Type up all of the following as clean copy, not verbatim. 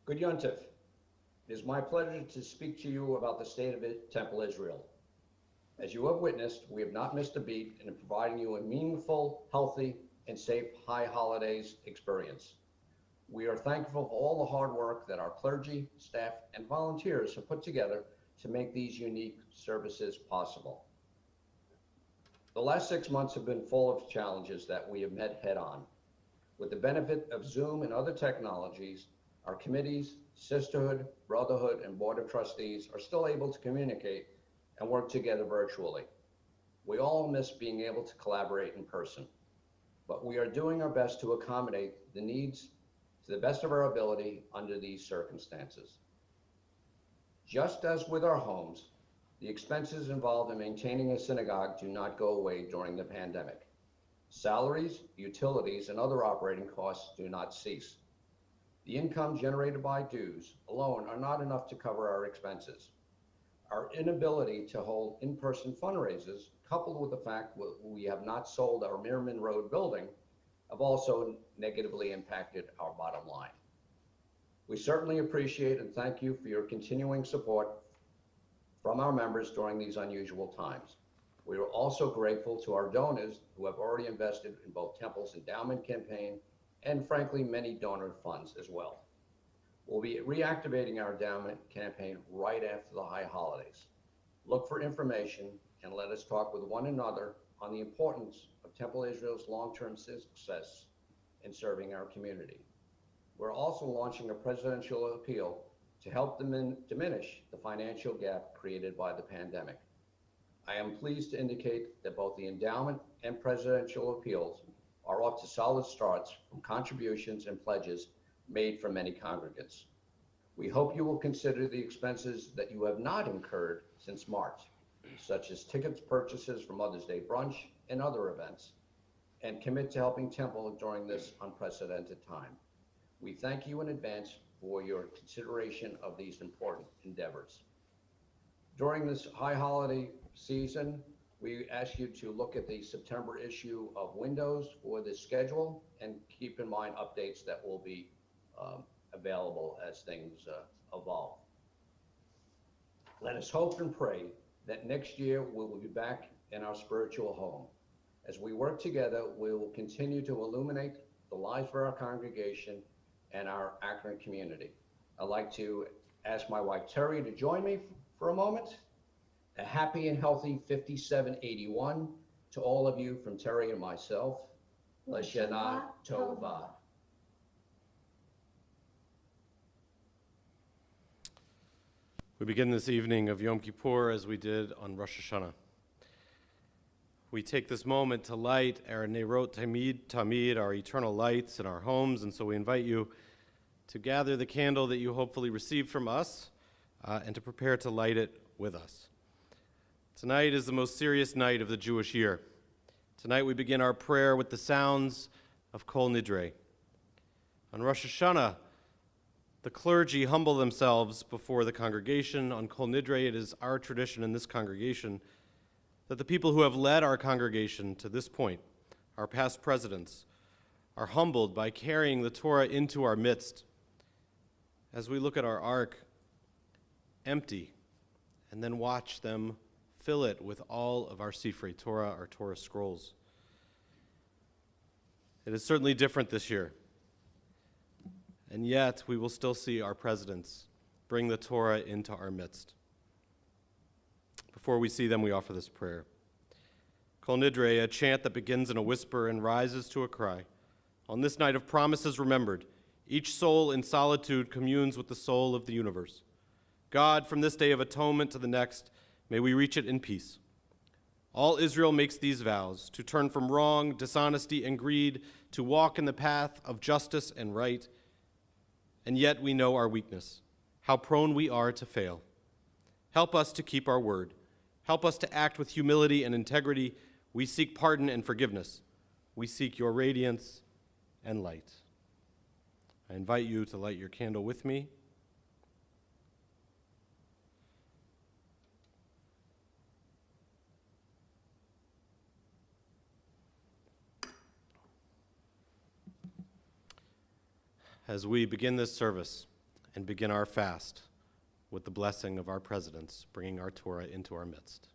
Good Yontif. It is my pleasure to speak to you about the state of Temple Israel. As you have witnessed, we have not missed a beat in providing you a meaningful, healthy, and safe high holidays experience. We are thankful for all the hard work that our clergy, staff, and volunteers have put together to make these unique services possible. The last 6 months have been full of challenges that we have met head on. With the benefit of Zoom and other technologies, our committees, sisterhood, brotherhood, and board of trustees are still able to communicate and work together virtually. We all miss being able to collaborate in person, but we are doing our best to accommodate the needs to the best of our ability under these circumstances. Just as with our homes, the expenses involved in maintaining a synagogue do not go away during the pandemic. Salaries, utilities, and other operating costs do not cease. The income generated by dues alone are not enough to cover our expenses. Our inability to hold in-person fundraisers, coupled with the fact that we have not sold our Merriman Road building, have also negatively impacted our bottom line. We certainly appreciate and thank you for your continuing support from our members during these unusual times. We are also grateful to our donors who have already invested in both Temple's endowment campaign and, frankly, many donor funds as well. We'll be reactivating our endowment campaign right after the high holidays. Look for information and let us talk with one another on the importance of Temple Israel's long-term success in serving our community. We're also launching a presidential appeal to help diminish the financial gap created by the pandemic. I am pleased to indicate that both the endowment and presidential appeals are off to solid starts from contributions and pledges made from many congregants. We hope you will consider the expenses that you have not incurred since March, such as tickets purchases for Mother's Day brunch and other events, and commit to helping Temple during this unprecedented time. We thank you in advance for your consideration of these important endeavors. During this high holiday season, we ask you to look at the September issue of Windows for the schedule and keep in mind updates that will be available as things evolve. Let us hope and pray that next year we will be back in our spiritual home. As we work together, we will continue to illuminate the lives of our congregation and our Akron community. I'd like to ask my wife Terry to join me for a moment. A happy and healthy 5781 to all of you from Terry and myself. Lashana Tova. We begin this evening of Yom Kippur as we did on Rosh Hashanah. We take this moment to light our Nerot Tamid, our eternal lights in our homes, and so we invite you to gather the candle that you hopefully received from us and to prepare to light it with us. Tonight is the most serious night of the Jewish year. Tonight we begin our prayer with the sounds of Kol Nidre. On Rosh Hashanah, the clergy humble themselves before the congregation. On Kol Nidre, it is our tradition in this congregation that the people who have led our congregation to this point, our past presidents, are humbled by carrying the Torah into our midst. As we look at our ark empty and then watch them fill it with all of our Sifrei Torah, our Torah scrolls. It is certainly different this year. And yet we will still see our presidents bring the Torah into our midst. Before we see them, we offer this prayer. Kol Nidre, a chant that begins in a whisper and rises to a cry. On this night of promises remembered, each soul in solitude communes with the soul of the universe. God, from this day of atonement to the next, may we reach it in peace. All Israel makes these vows, to turn from wrong, dishonesty, and greed, to walk in the path of justice and right. And yet we know our weakness, how prone we are to fail. Help us to keep our word. Help us to act with humility and integrity. We seek pardon and forgiveness. We seek your radiance and light. I invite you to light your candle with me. As we begin this service and begin our fast with the blessing of our presidents, bringing our Torah into our midst.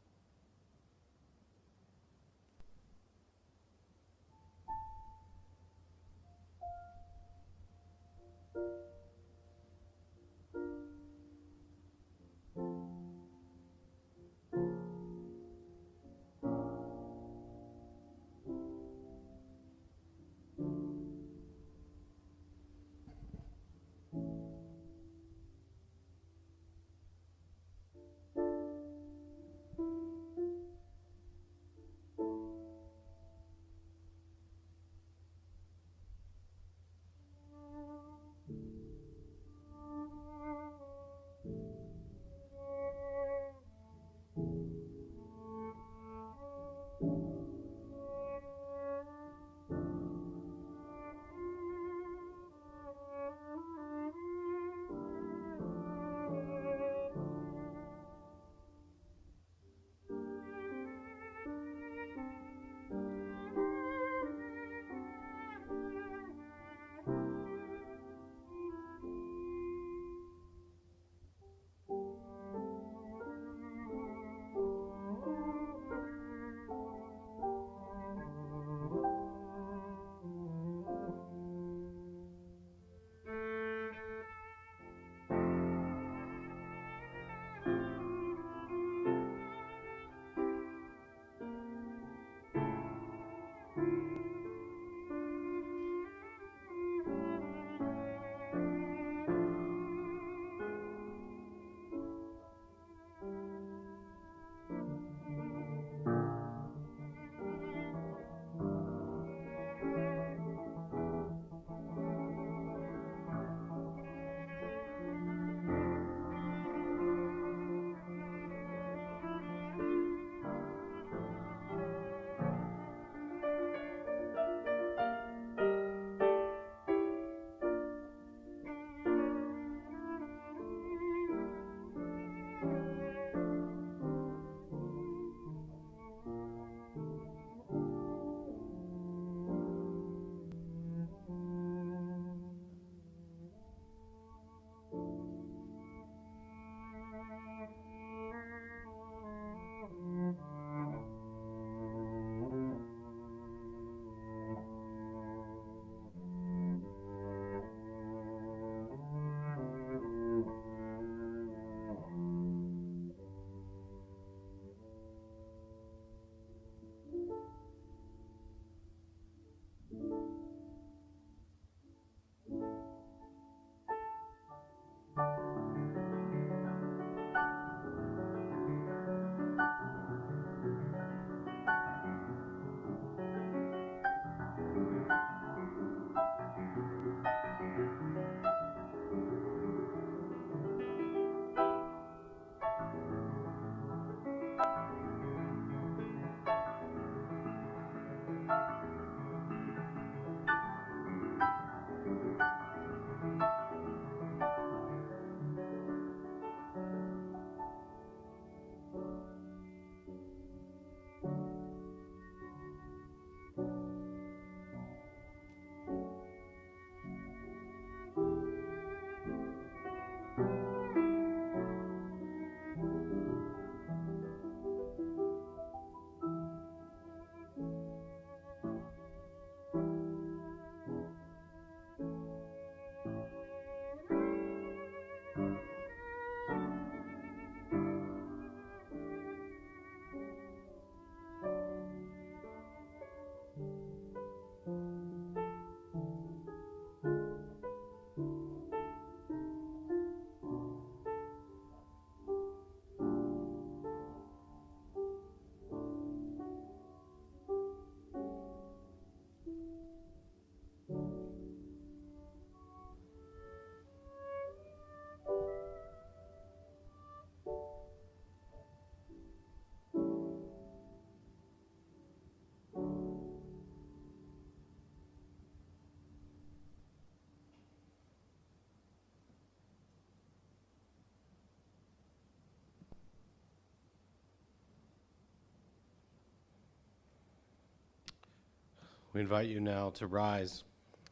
We invite you now to rise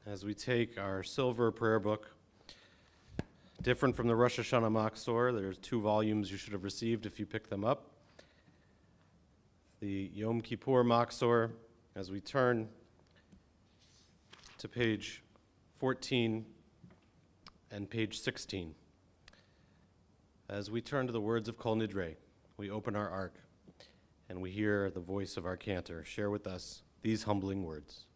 as we take our silver prayer book Different from the Rosh Hashanah Machzor, there's 2 volumes you should have received if you picked them up. The Yom Kippur Machzor, as we turn to page 14 and page 16. As we turn to the words of Kol Nidre, we open our ark and we hear the voice of our cantor share with us these humbling words.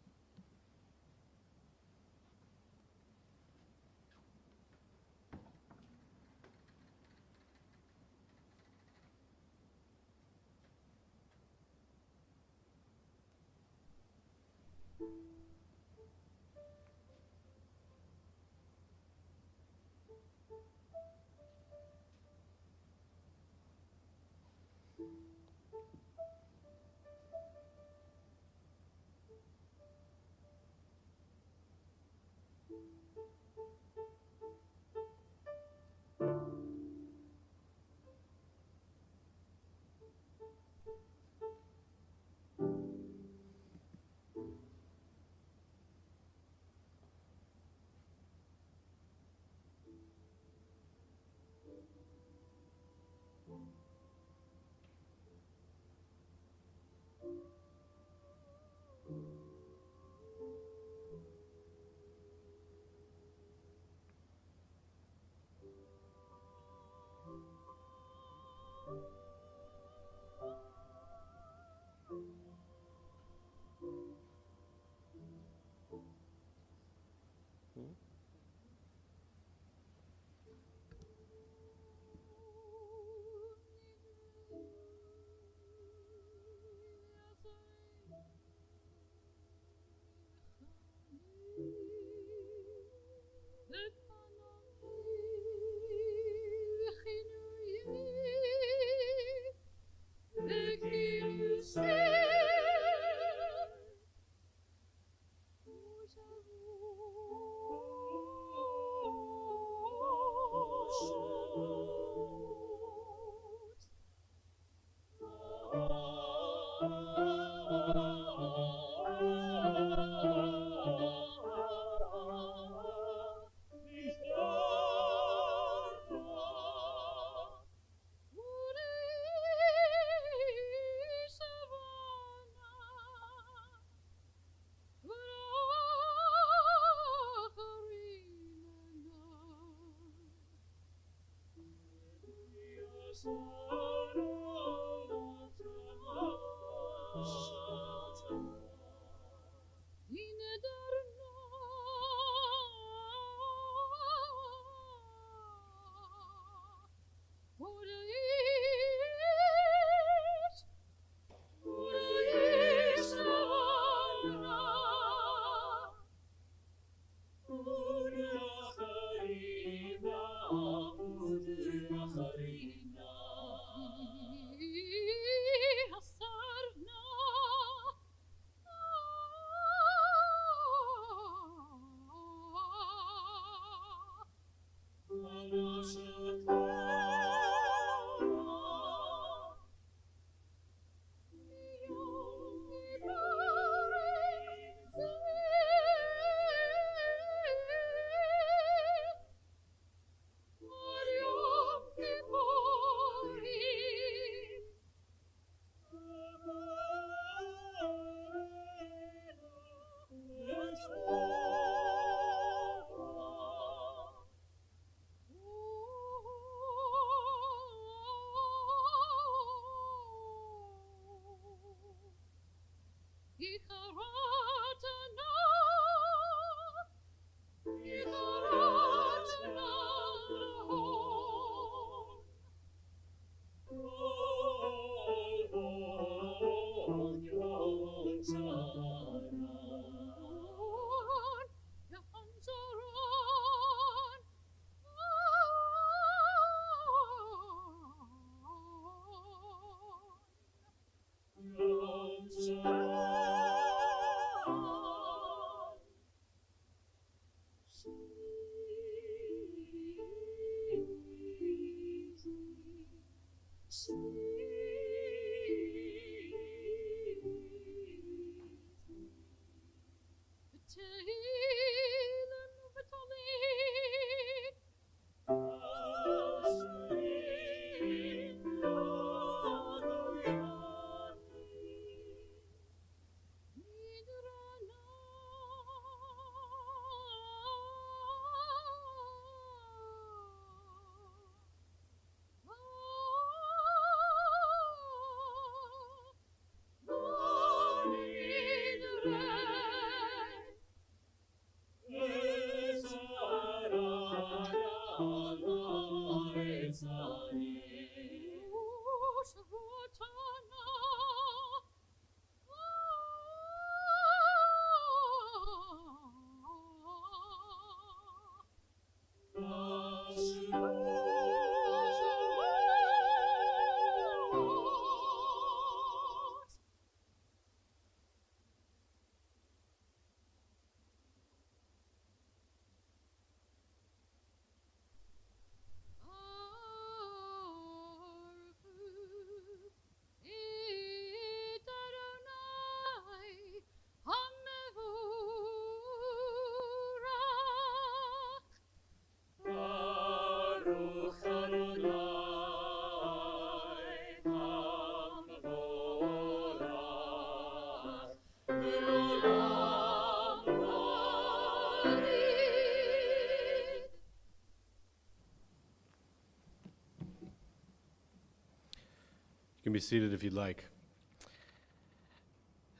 can be seated if you'd like.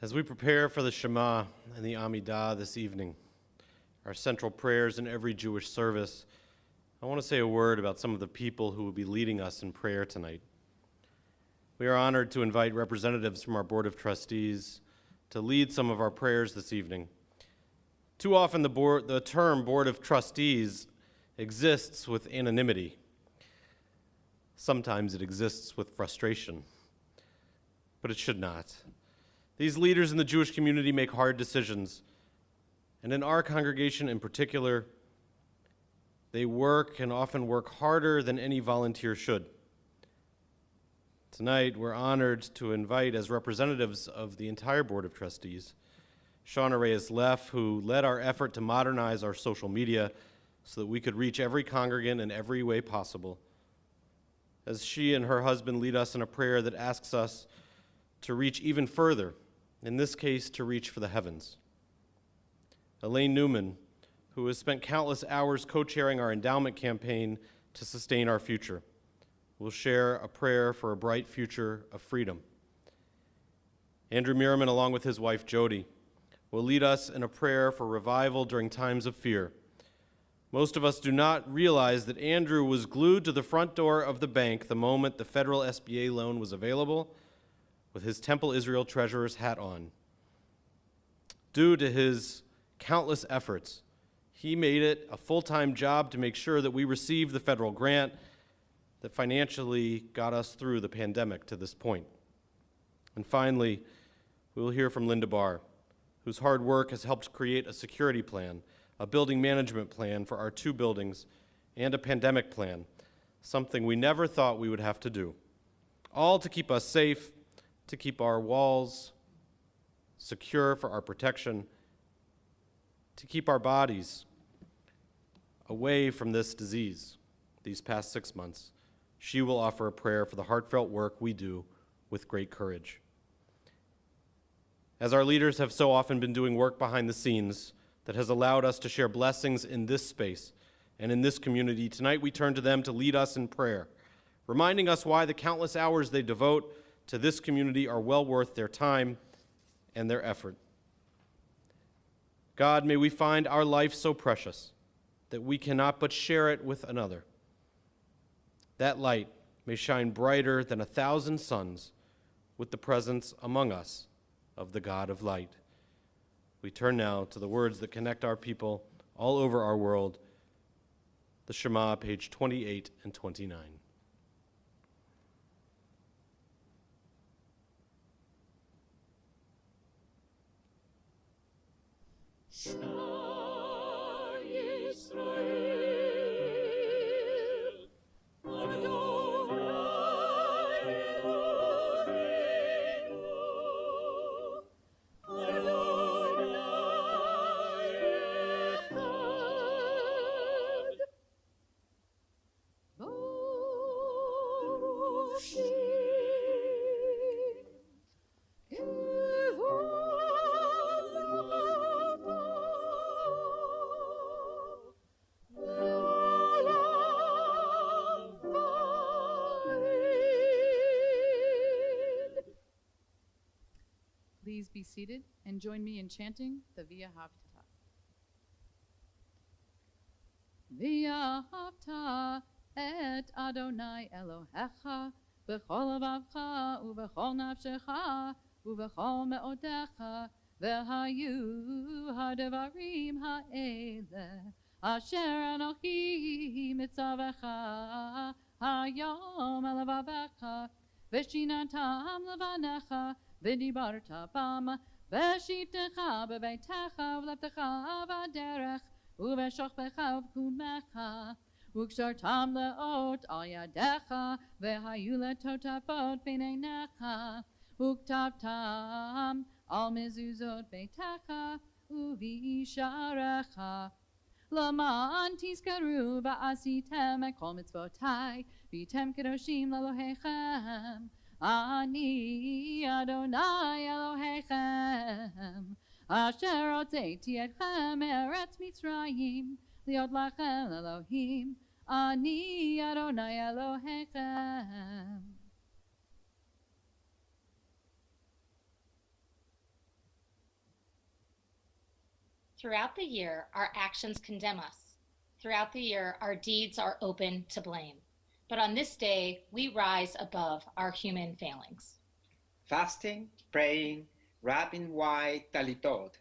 As we prepare for the Shema and the Amidah this evening, our central prayers in every Jewish service, I want to say a word about some of the people who will be leading us in prayer tonight. We are honored to invite representatives from our Board of Trustees to lead some of our prayers this evening. Too often the term Board of Trustees exists with anonymity. Sometimes it exists with frustration, but it should not. These leaders in the Jewish community make hard decisions, and in our congregation in particular, they work and often work harder than any volunteer should. Tonight, we're honored to invite as representatives of the entire Board of Trustees, Shauna Reyes-Leff, who led our effort to modernize our social media so that we could reach every congregant in every way possible, as she and her husband lead us in a prayer that asks us to reach even further, in this case, to reach for the heavens. Elenu Newman, who has spent countless hours co-chairing our endowment campaign to sustain our future, will share a prayer for a bright future of freedom. Andrew Merriman, along with his wife Jody, will lead us in a prayer for revival during times of fear. Most of us do not realize that Andrew was glued to the front door of the bank the moment the federal SBA loan was available, with his Temple Israel treasurer's hat on. Due to his countless efforts, he made it a full-time job to make sure that we received the federal grant that financially got us through the pandemic to this point. And finally, we will hear from Linda Barr, whose hard work has helped create a security plan, a building management plan for our 2 buildings, and a pandemic plan, something we never thought we would have to do, all to keep us safe, to keep our walls secure for our protection, to keep our bodies away from this disease these past 6 months. She will offer a prayer for the heartfelt work we do with great courage. As our leaders have so often been doing work behind the scenes that has allowed us to share blessings in this space and in this community, tonight we turn to them to lead us in prayer, reminding us why the countless hours they devote to this community are well worth their time and their effort. God, may we find our life so precious that we cannot but share it with another. That light may shine brighter than 1,000 suns with the presence among us of the God of light. We turn now to the words that connect our people all over our world, the Shema, page 28 and 29. Please be seated and join me in chanting the Via Hafta. Via Hafta et Adonai Elohecha b'chol levavcha u'b'chol nafshecha u'b'chol me'odecha v'hayu ha'devarim ha'ele asher anochi mitzavecha hayom elevavecha v'shinatam levanecha v'dibarta bam v'shivtecha b'beitecha v'leptecha v'derech u'v'shochbecha v'kumecha u'kshartam le'ot al yadecha v'hayu letotafot b'neinecha u'ktavtam al mezuzot beitecha u'v'isharecha Laman tizkaru va'asitem ekol mitzvotai v'tem kedoshim l'Elohechem Ani Adonai Elohechem Asher hotzeiti etchem eretz Mitzrayim liot lachem Elohim Ani Adonai Elohechem Throughout the year, our actions condemn us. Throughout the year, our deeds are open to blame. But on this day, we rise above our human failings. Fasting, praying, wrapped in white talitot,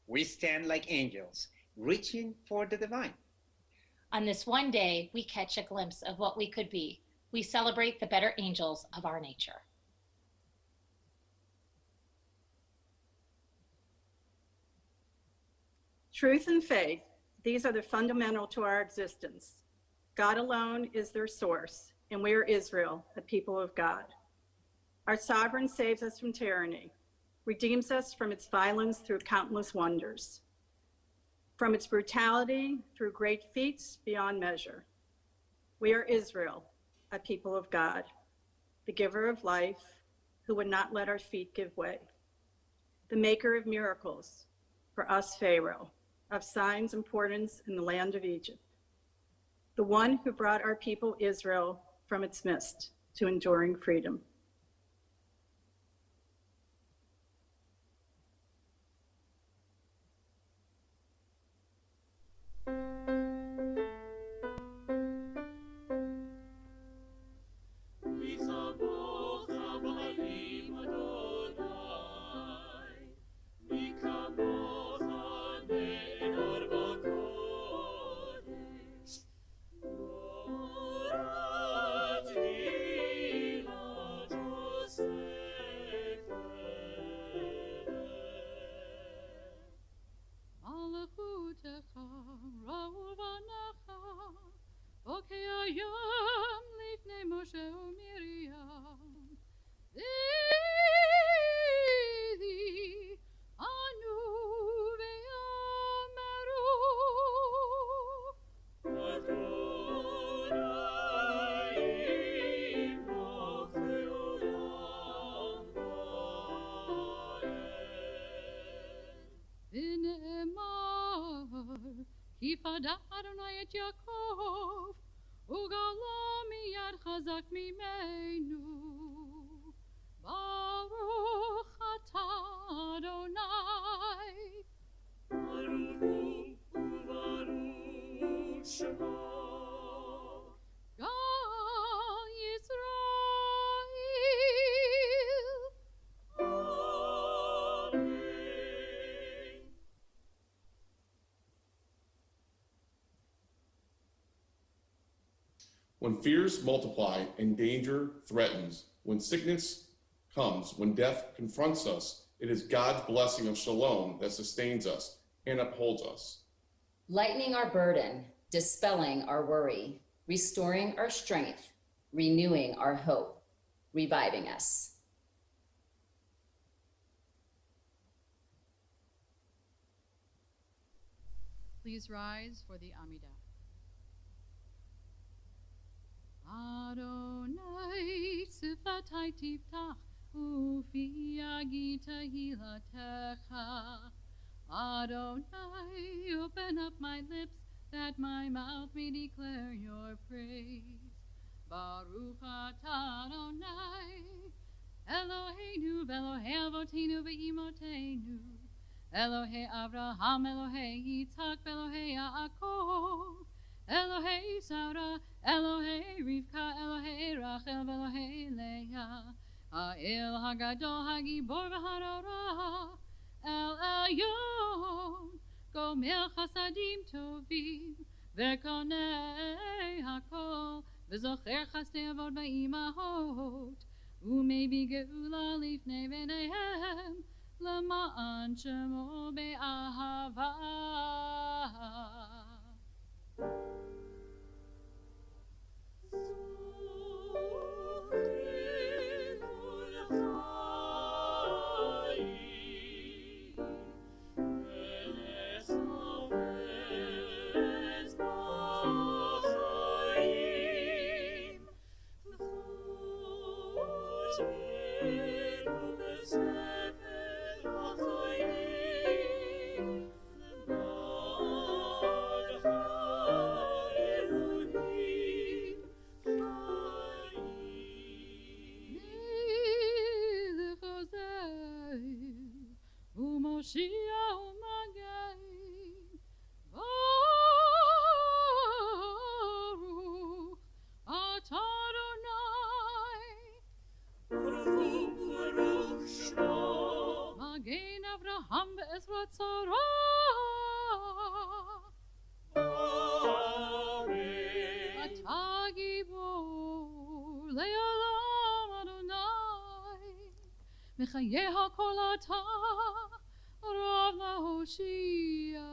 we stand like angels, reaching for the divine. On this one day, we catch a glimpse of what we could be. We celebrate the better angels of our nature. Truth and faith, these are the fundamental to our existence. God alone is their source, and we are Israel, the people of God. Our sovereign saves us from tyranny, redeems us from its violence through countless wonders, from its brutality through great feats beyond measure. We are Israel, a people of God, the giver of life, who would not let our feet give way, the maker of miracles, for us Pharaoh, of signs and portents in the land of Egypt, the one who brought our people Israel from its midst to enduring freedom. Adonai et Yaakov, ugala miyad chazak mimenu. Baruch atah Adonai. Baruch ubaruch Shema. Gal Yisrael. Amen. When fears multiply and danger threatens, when sickness comes, when death confronts us, it is God's blessing of shalom that sustains us and upholds us. Lightening our burden, dispelling our worry, restoring our strength, renewing our hope, reviving us. Please rise for the Amidah. Adonai sifatai tiftach ufi yagi tehilatecha. Adonai, open up my lips that my mouth may declare your praise. Baruch atah Adonai, Eloheinu v'Elohei avotenu v'imotenu, Elohei Avraham, Elohei Yitzhak, Elohei Yaakov, Elohei Sarah, Elohei Rivka, Elohei Rachel, Elohei Leah, Ha'el Hagadol, Hagibor v'Harora, El Elyon, Gomer Chasadim Tovim, Ve'konei Hakol, V'zocher Chasdei Avot V'imahot, U'mevi Geula Lifnei V'neihem, L'ma'an Shemo Be'ahava. Moshiach u'magei, Avraham be'ezrat Sarah. Ata gibor le'olam Adonai. Mechaye hakol ata rav lahoshia.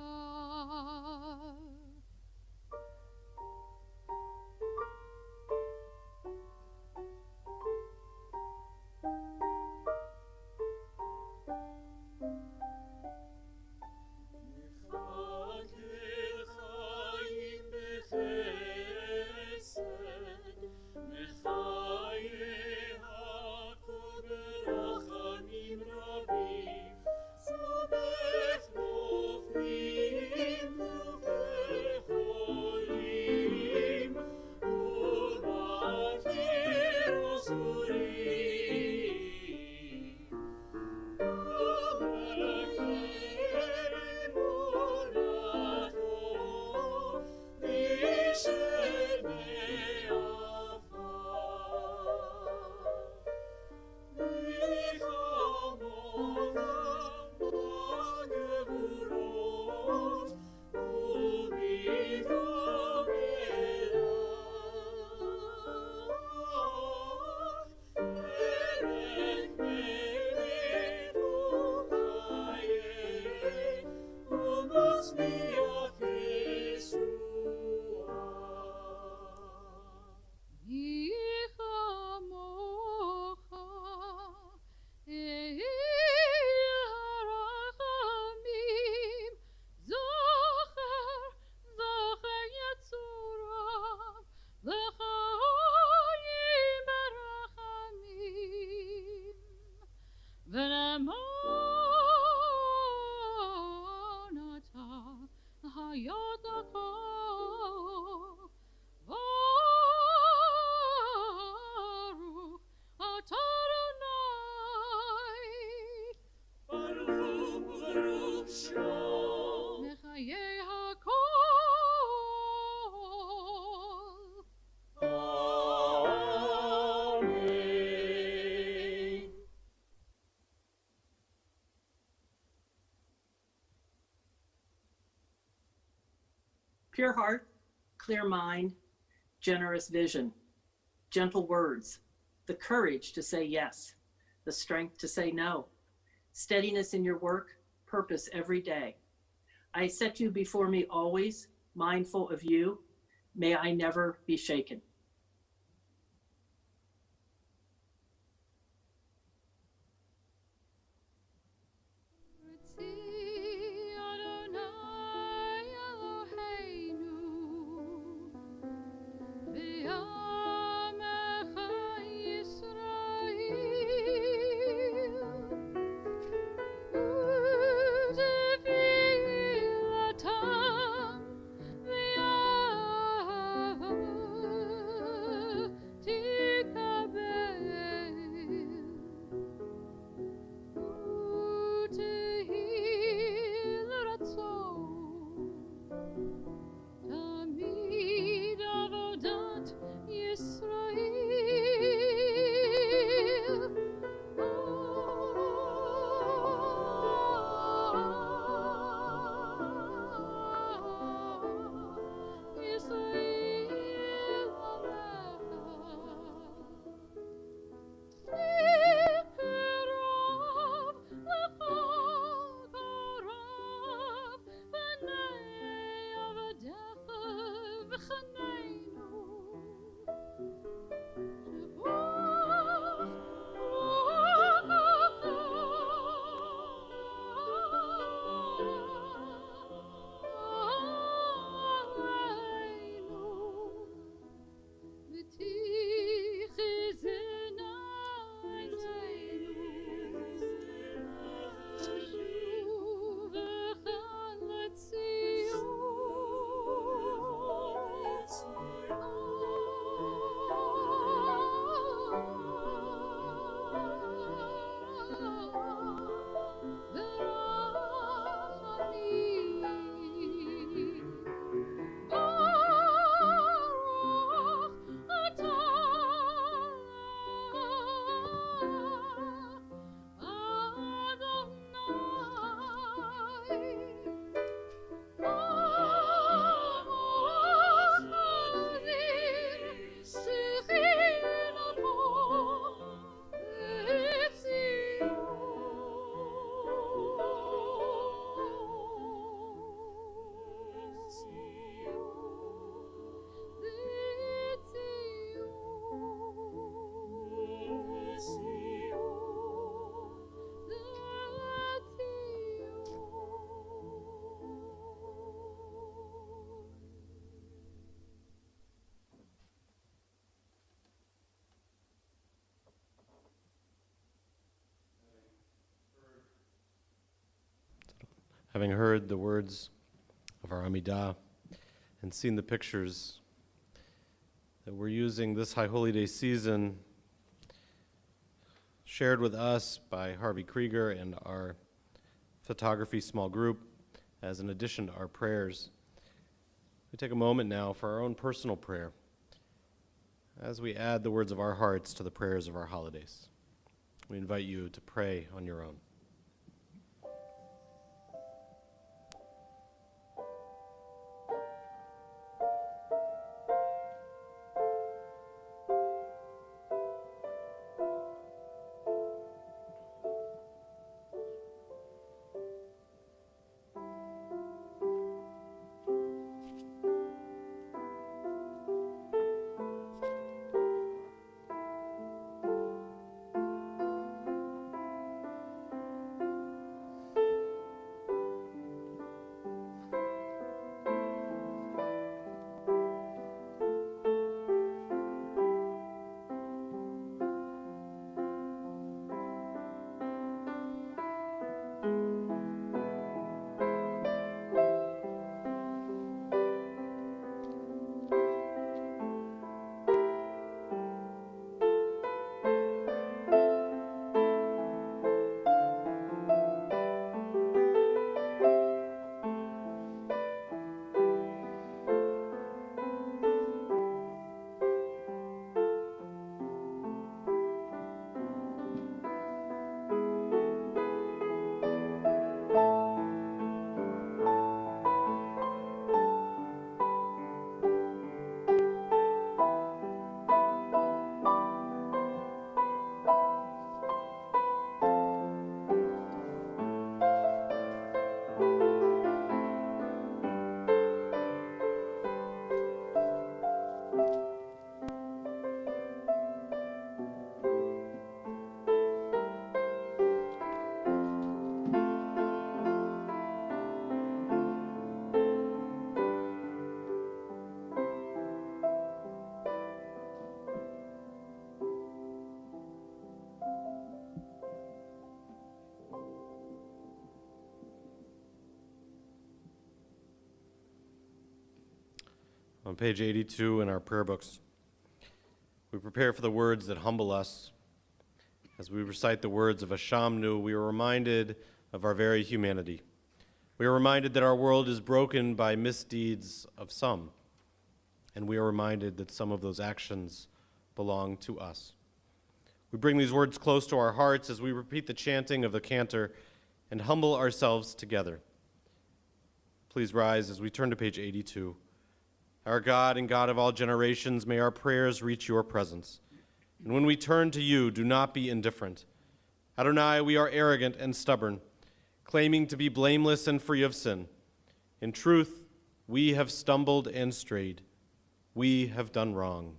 Pure heart, clear mind, generous vision, gentle words, the courage to say yes, the strength to say no, steadiness in your work, purpose every day. I set you before me always, mindful of you. May I never be shaken. Having heard the words of our Amidah and seen the pictures that we're using this High Holy Day season, shared with us by Harvey Krieger and our photography small group as an addition to our prayers, we take a moment now for our own personal prayer as we add the words of our hearts to the prayers of our holidays. We invite you to pray on your own. On page 82 in our prayer books, we prepare for the words that humble us. As we recite the words of Ashamu, we are reminded of our very humanity. We are reminded that our world is broken by misdeeds of some, and we are reminded that some of those actions belong to us. We bring these words close to our hearts as we repeat the chanting of the cantor and humble ourselves together. Please rise as we turn to page 82. Our God and God of all generations, may our prayers reach your presence. And when we turn to you, do not be indifferent. Adonai, we are arrogant and stubborn, claiming to be blameless and free of sin. In truth, we have stumbled and strayed. We have done wrong.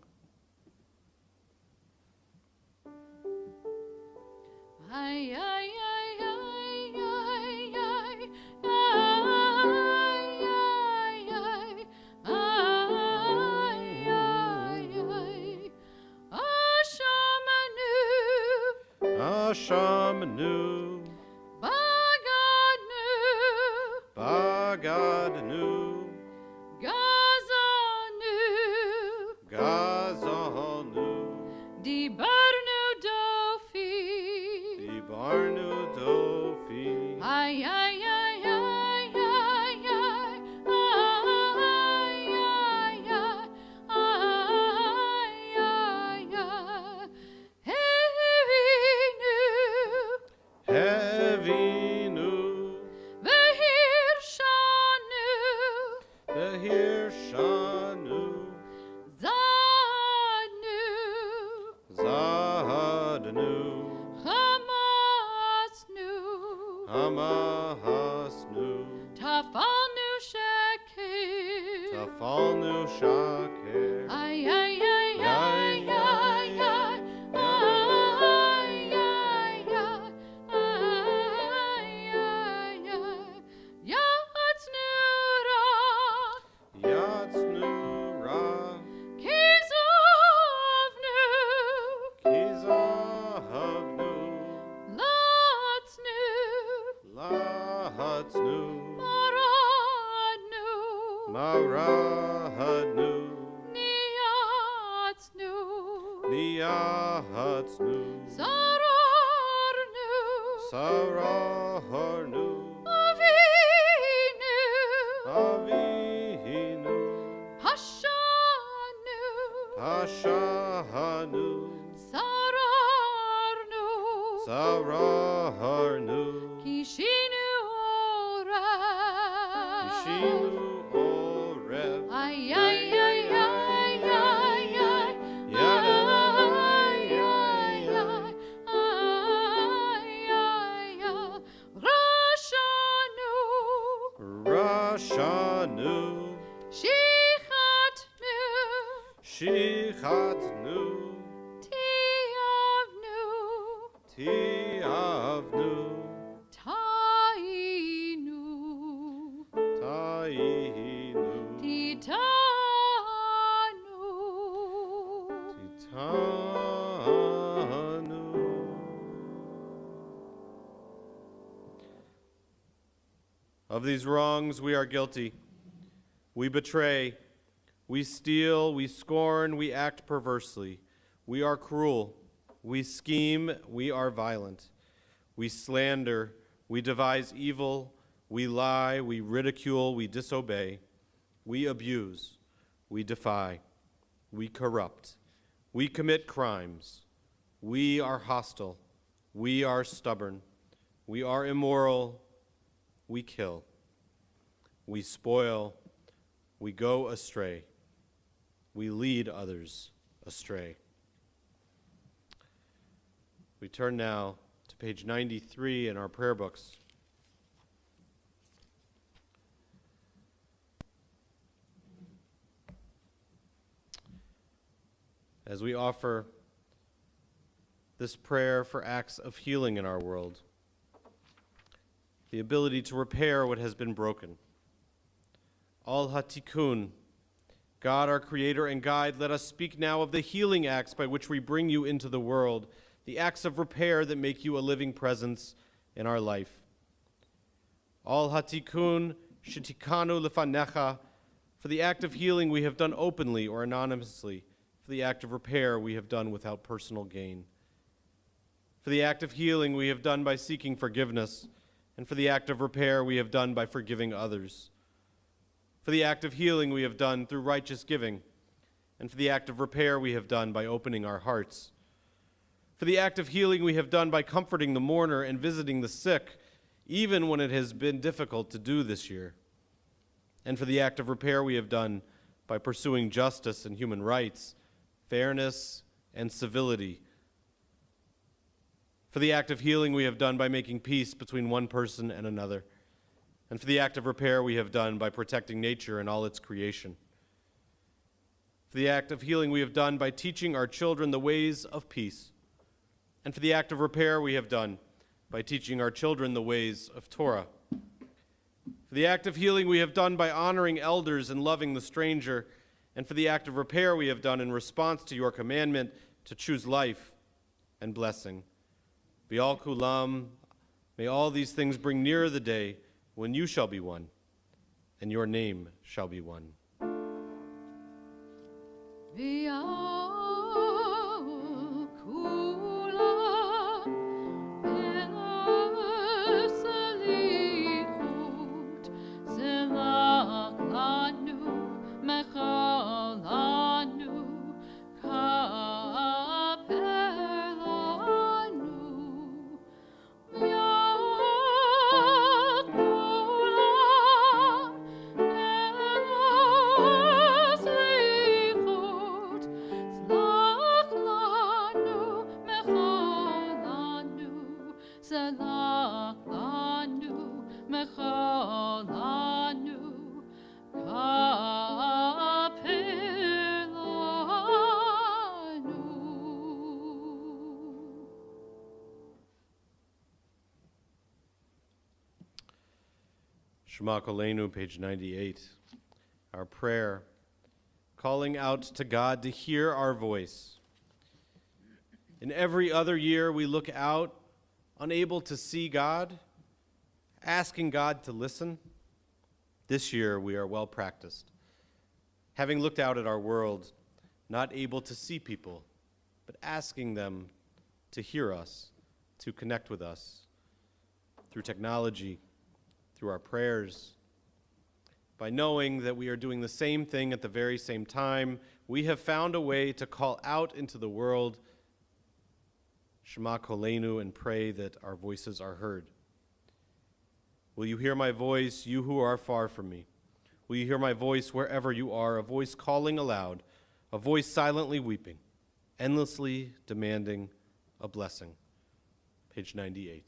Ay, ay, ay, ay, ay, ay, ay, ay, ay, ay, Ashamu, Bagadnu, Gazanu, Dibarnu Dofi, ay, ay, ay, ay, ay, ay, ay, ay, ay, ay, Hevinu, Behirshanu, Zadnu, Hamahasnu, Tafalnu Shekir, Tafalnu Shakir, ay, ay, ay, ay, ay, ay, ay, ay, ay, ay, ay, Yatsnu Ra, Yatsnu Ra, Kizovnu, Kizahavnu, Latsnu, Lahatsnu, Sarahanu. Niatznu. Niahatznu. Sararnu. Sarahanu. Avinu. Avinu. Hashanu. Ashahanu. Sararnu. Sarahanu. Kishinu Oreh. Kishinu Oreh. Ay, ay, ay, ay, ay, ay. Yada. Ay, ay, ay, ay, ay, ay. Rashanu. Rashanu. Shichatnu. Shichatnu. Tiavnu. Tiavnu. Tainu. Taihinu. Titanu. Titanu. Of these wrongs we are guilty. We betray, we steal, we scorn, we act perversely. We are cruel, we scheme, we are violent. We slander, we devise evil, we lie, we ridicule, we disobey. We abuse, we defy, we corrupt, we commit crimes. We are hostile, we are stubborn, we are immoral, we kill, we spoil, we go astray, we lead others astray. We turn now to page 93 in our prayer books. As we offer this prayer for acts of healing in our world, the ability to repair what has been broken. Al Hatikun, God, our Creator and Guide, let us speak now of the healing acts by which we bring you into the world, the acts of repair that make you a living presence in our life. Al Hatikun Shitikanu Lefanecha, for the act of healing we have done openly or anonymously, for the act of repair we have done without personal gain. For the act of healing we have done by seeking forgiveness, and for the act of repair we have done by forgiving others. For the act of healing we have done through righteous giving, and for the act of repair we have done by opening our hearts. For the act of healing we have done by comforting the mourner and visiting the sick, even when it has been difficult to do this year. And for the act of repair we have done by pursuing justice and human rights, fairness and civility. For the act of healing we have done by making peace between one person and another. And for the act of repair we have done by protecting nature and all its creation. For the act of healing we have done by teaching our children the ways of peace. And for the act of repair we have done by teaching our children the ways of Torah. For the act of healing we have done by honoring elders and loving the stranger. And for the act of repair we have done in response to your commandment to choose life and blessing. B'al kulam, may all these things bring nearer the day when you shall be one, and your name shall be one. Elenu, page 98. Our prayer, calling out to God to hear our voice. In every other year, we look out, unable to see God, asking God to listen. This year, we are well practiced. having looked out at our world, not able to see people, but asking them to hear us, to connect with us through technology, through our prayers. By knowing that we are doing the same thing at the very same time, we have found a way to call out into the world, Shema Kolenu, and pray that our voices are heard. Will you hear my voice, you who are far from me? Will you hear my voice wherever you are, a voice calling aloud, a voice silently weeping, endlessly demanding a blessing? Page 98.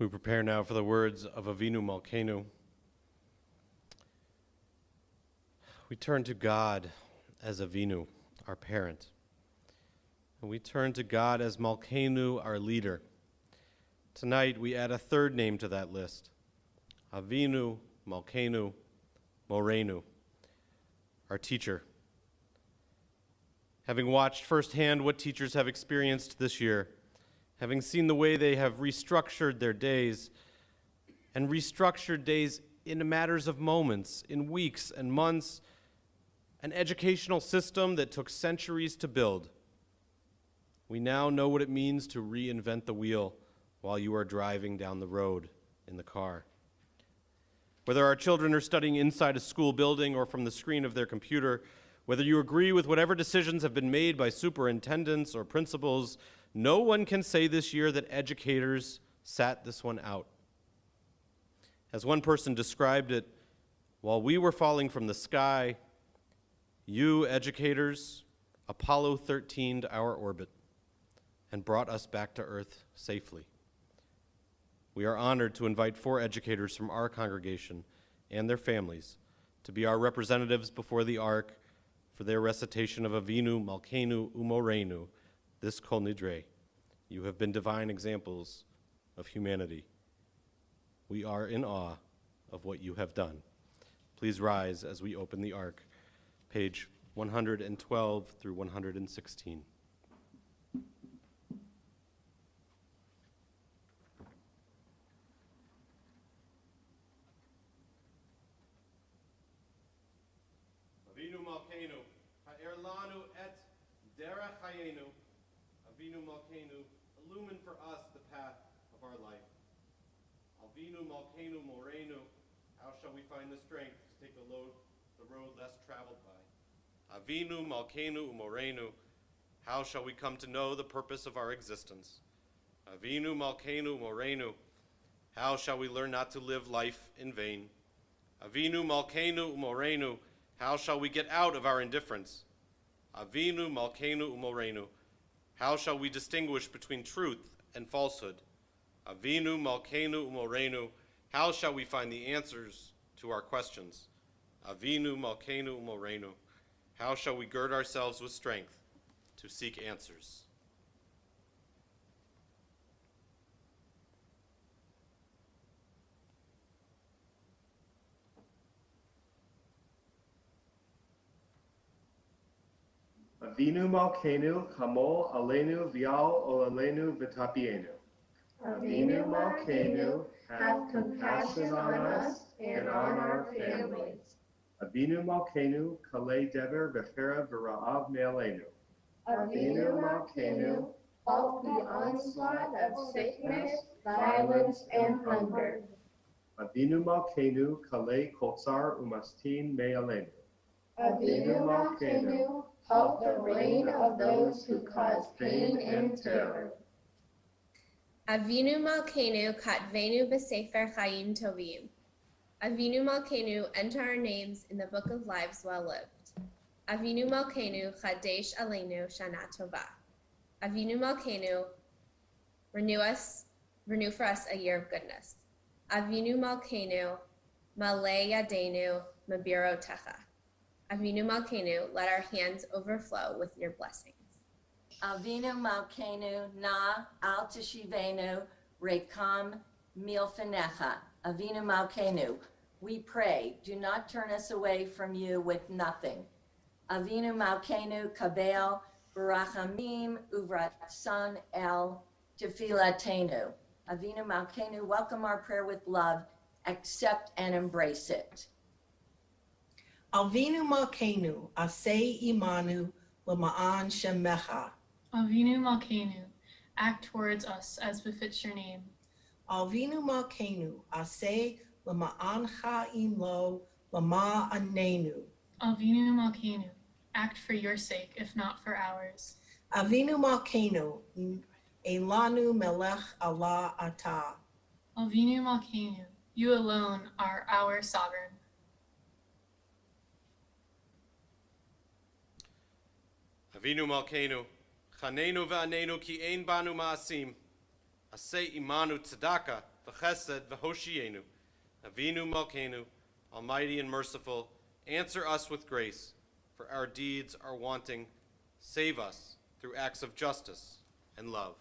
We prepare now for the words of Avinu Malkeinu. We turn to God as Avinu, our parent. And we turn to God as Malkeinu, our leader. Tonight we add a third name to that list, Avinu Malkeinu Morenu, our teacher. Having watched firsthand what teachers have experienced this year, having seen the way they have restructured their days, and restructured days in matters of moments, in weeks and months, an educational system that took centuries to build. We now know what it means to reinvent the wheel while you are driving down the road in the car. Whether our children are studying inside a school building or from the screen of their computer, whether you agree with whatever decisions have been made by superintendents or principals, No one can say this year that educators sat this one out. As one person described it, while we were falling from the sky, you, educators, Apollo 13'd our orbit and brought us back to Earth safely. We are honored to invite 4 educators from our congregation and their families to be our representatives before the Ark for their recitation of Avinu Malkeinu Umoreinu, this Kol Nidre. You have been divine examples of humanity. We are in awe of what you have done. Please rise as we open the Ark, page 112 through 116. Avinu Malkeinu, ha'er lanu et derech hayenu. Avinu Malkeinu, illumine for us the path of our life. Avinu Malkeinu Moreinu, how shall we find the strength to take the road less traveled by? Avinu Malkeinu Moreinu, how shall we come to know the purpose of our existence? Avinu Malkeinu Moreinu, how shall we learn not to live life in vain? Avinu Malkeinu Moreinu, how shall we get out of our indifference? Avinu Malkeinu Moreinu, how shall we distinguish between truth and falsehood? Avinu Malkeinu Moreinu, how shall we find the answers to our questions? Avinu Malkeinu Moreinu, how shall we gird ourselves with strength to seek answers? Avinu Malkeinu, Hamol Alenu Vial Olalenu Vitapienu. Avinu Malkeinu, have compassion on us and on our families. Avinu Malkeinu, Kalei Dever Vechera V'Ra'av Me'alenu. Avinu Malkeinu, halt the onslaught of sickness, violence, and hunger. Avinu Malkeinu, Kalei Kotsar Umastin Me'alenu. Avinu Malkeinu, halt the reign of those who cause pain and terror. Avinu Malkeinu katvenu b'sefer chayim tovim. Avinu Malkeinu, enter our names in the book of lives well lived. Avinu Malkeinu chadesh alenu shana tova. Avinu Malkeinu, renew for us a year of goodness. Avinu Malkeinu malei yadenu mabirotecha. Avinu Malkeinu, let our hands overflow with your blessings. Avinu Malkeinu na al teshivenu rekam milfanecha. Avinu Malkeinu, we pray, do not turn us away from you with nothing. Avinu Malkeinu kabel barachamim uvratsan el tefilatenu. Avinu Malkeinu, welcome our prayer with love, accept and embrace it. Avinu Malkeinu, asei imanu l'ma'an shemecha. Avinu Malkeinu, act towards us as befits your name. Avinu Malkeinu, asei l'ma'an cha'im lo l'ma'anenu. Avinu Malkeinu, act for your sake, if not for ours. Avinu Malkeinu, elanu melech Allah ata. Avinu Malkeinu, you alone are our sovereign. Avinu Malkeinu, chanenu v'anenu ki ein banu ma'asim, asei imanu tzedaka v'chesed v'hoshienu. Avinu Malkeinu, almighty and merciful, answer us with grace, for our deeds are wanting. Save us through acts of justice and love.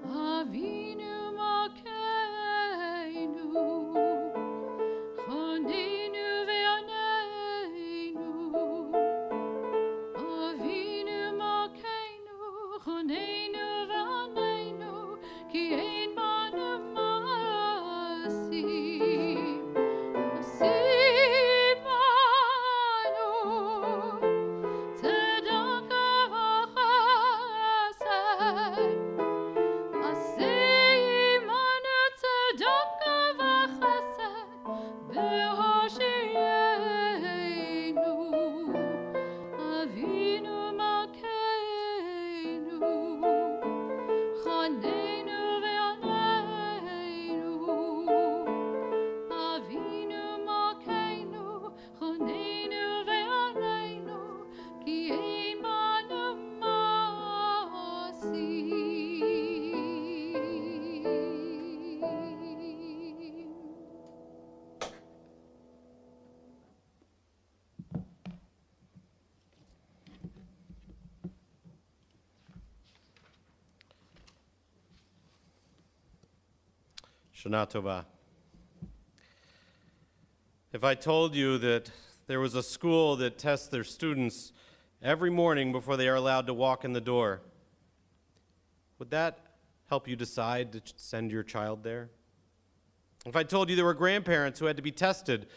Avinu Malkeinu, chanenu v'anenu. Avinu Malkeinu, chanenu v'anenu, ki ein banu ma'asim. Aseh banu Shana Tova. If I told you that there was a school that tests their students every morning before they are allowed to walk in the door, would that help you decide to send your child there? If I told you there were grandparents who had to be tested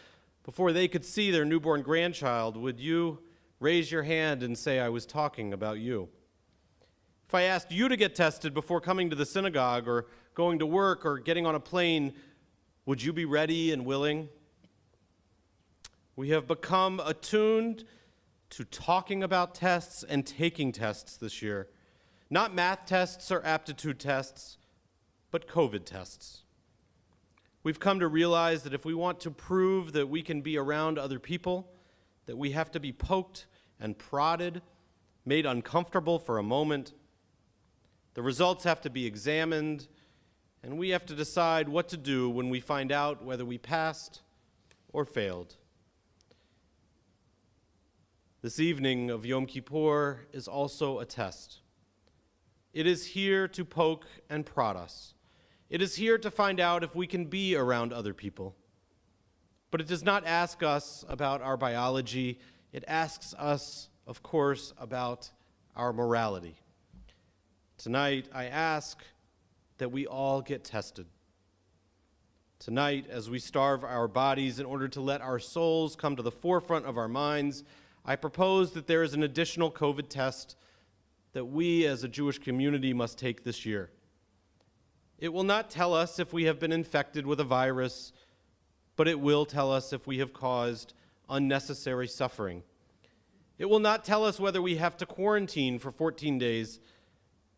before they could see their newborn grandchild, would you raise your hand and say I was talking about you? If I asked you to get tested before coming to the synagogue or going to work or getting on a plane, would you be ready and willing? We have become attuned to talking about tests and taking tests this year. Not math tests or aptitude tests, but COVID tests. We've come to realize that if we want to prove that we can be around other people, that we have to be poked and prodded, made uncomfortable for a moment. The results have to be examined, and we have to decide what to do when we find out whether we passed or failed. This evening of Yom Kippur is also a test. It is here to poke and prod us. It is here to find out if we can be around other people. But it does not ask us about our biology. It asks us, of course, about our morality. Tonight, I ask that we all get tested. Tonight, as we starve our bodies in order to let our souls come to the forefront of our minds, I propose that there is an additional COVID test that we as a Jewish community must take this year. It will not tell us if we have been infected with a virus, but it will tell us if we have caused unnecessary suffering. It will not tell us whether we have to quarantine for 14 days,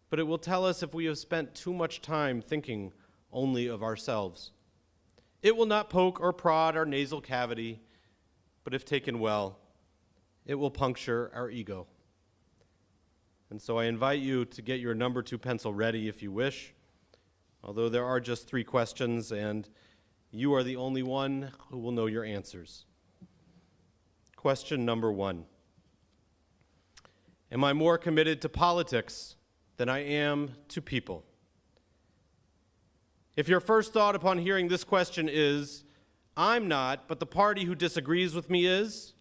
but it will tell us if we have spent too much time thinking only of ourselves. It will not poke or prod our nasal cavity, but if taken well, it will puncture our ego. And so I invite you to get your number 2 pencil ready if you wish, although there are just 3 questions, and you are the only one who will know your answers. Question number 1. Am I more committed to politics than I am to people? If your first thought upon hearing this question is, I'm not, but the party who disagrees with me is,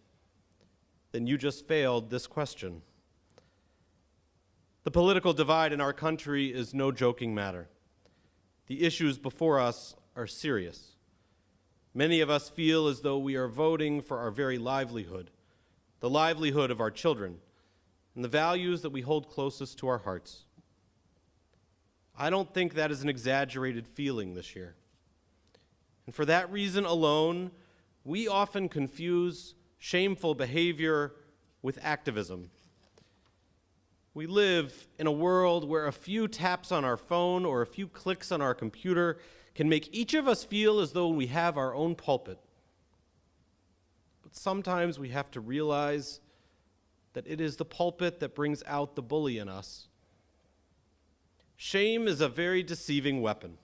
then you just failed this question. The political divide in our country is no joking matter. The issues before us are serious. Many of us feel as though we are voting for our very livelihood, the livelihood of our children, and the values that we hold closest to our hearts. I don't think that is an exaggerated feeling this year. And for that reason alone, we often confuse shameful behavior with activism. We live in a world where a few taps on our phone or a few clicks on our computer can make each of us feel as though we have our own pulpit. But sometimes we have to realize that it is the pulpit that brings out the bully in us. Shame is a very deceiving weapon.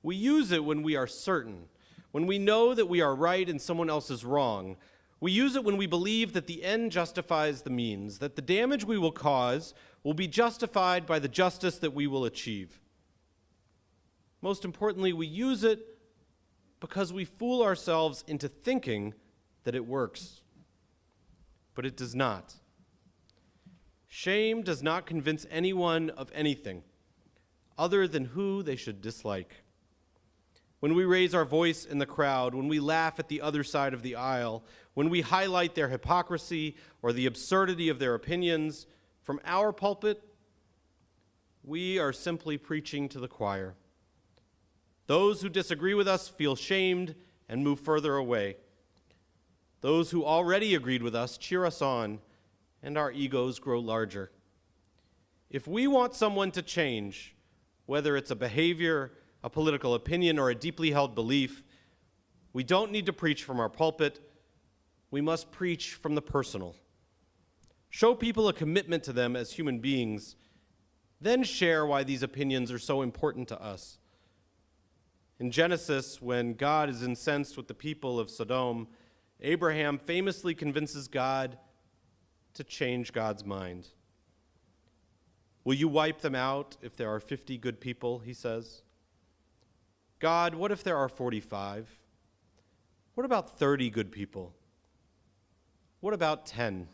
We use it when we are certain, when we know that we are right and someone else is wrong. We use it when we believe that the end justifies the means, that the damage we will cause will be justified by the justice that we will achieve. Most importantly, we use it because we fool ourselves into thinking that it works. But it does not. Shame does not convince anyone of anything other than who they should dislike. When we raise our voice in the crowd, when we laugh at the other side of the aisle, when we highlight their hypocrisy or the absurdity of their opinions from our pulpit, we are simply preaching to the choir. Those who disagree with us feel shamed and move further away. Those who already agreed with us cheer us on, and our egos grow larger. If we want someone to change, whether it's a behavior, a political opinion, or a deeply held belief, we don't need to preach from our pulpit. We must preach from the personal. Show people a commitment to them as human beings, then share why these opinions are so important to us. In Genesis, when God is incensed with the people of Sodom, Abraham famously convinces God to change God's mind. Will you wipe them out if there are 50 good people, he says. God, what if there are 45? What about 30 good people? What about 10?